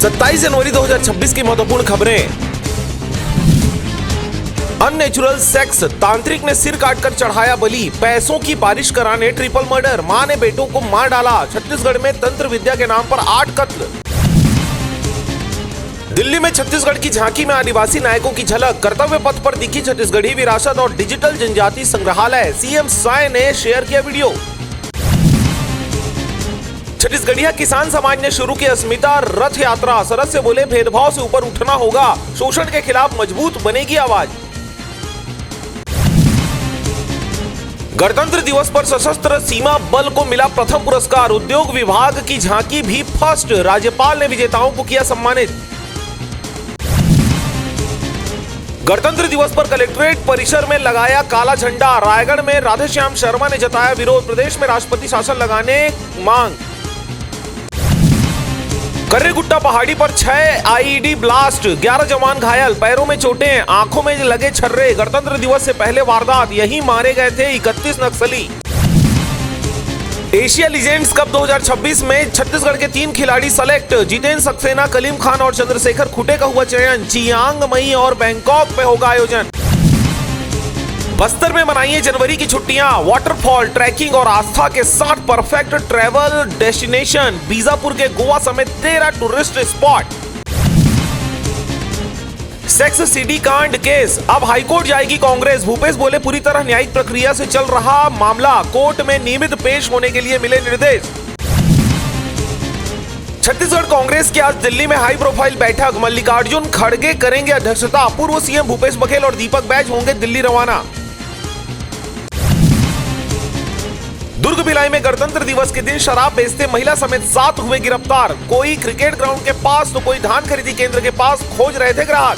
27 जनवरी 2026 की महत्वपूर्ण खबरें। अननेचुरल सेक्स, तांत्रिक ने सिर काटकर चढ़ाया बलि, पैसों की बारिश कराने ट्रिपल मर्डर, मां ने बेटों को मार डाला। छत्तीसगढ़ में तंत्र विद्या के नाम पर 8 कत्ल। दिल्ली में छत्तीसगढ़ की झांकी में आदिवासी नायकों की झलक, कर्तव्य पथ पर दिखी छत्तीसगढ़ी विरासत और डिजिटल जनजाति संग्रहालय। सीएम साय ने शेयर किया वीडियो। छत्तीसगढ़िया किसान समाज ने शुरू की अस्मिता रथ यात्रा, सदस्य बोले भेदभाव से ऊपर उठना होगा, शोषण के खिलाफ मजबूत बनेगी आवाज। गणतंत्र दिवस पर सशस्त्र सीमा बल को मिला प्रथम पुरस्कार, उद्योग विभाग की झांकी भी फर्स्ट, राज्यपाल ने विजेताओं को किया सम्मानित। गणतंत्र दिवस पर कलेक्ट्रेट परिसर में लगाया काला झंडा, रायगढ़ में राधेश्याम शर्मा ने जताया विरोध, प्रदेश में राष्ट्रपति शासन लगाने मांग। कर्रेगुट्टा पहाड़ी पर 6 आईईडी ब्लास्ट, 11 जवान घायल, पैरों में चोटें, आंखों में लगे छर्रे। गणतंत्र दिवस से पहले वारदात, यहीं मारे गए थे 31 नक्सली। एशिया लीजेंड्स कप 2026 में छत्तीसगढ़ के 3 खिलाड़ी सेलेक्ट, जितेंद्र सक्सेना, कलीम खान और चंद्रशेखर खुटे का हुआ चयन। चियांग मई और बैंकॉक में होगा आयोजन। बस्तर में मनाइए जनवरी की छुट्टियां, वाटरफॉल, ट्रैकिंग और आस्था के साथ परफेक्ट ट्रैवल डेस्टिनेशन। बीजापुर के गोवा समेत 13 टूरिस्ट स्पॉट। सेक्स सीडी कांड केस, अब हाईकोर्ट जाएगी कांग्रेस, भूपेश बोले पूरी तरह न्यायिक प्रक्रिया से चल रहा मामला, कोर्ट में नियमित पेश होने के लिए मिले निर्देश। छत्तीसगढ़ कांग्रेस की आज दिल्ली में हाई प्रोफाइल बैठक, मल्लिकार्जुन खड़गे करेंगे अध्यक्षता, पूर्व सीएम भूपेश बघेल और दीपक बैज होंगे दिल्ली रवाना। दुर्ग भिलाई में गणतंत्र दिवस के दिन शराब बेचते महिला समेत 7 हुए गिरफ्तार, कोई क्रिकेट ग्राउंड के पास तो कोई धान खरीदी केंद्र के पास खोज रहे थे ग्राहक।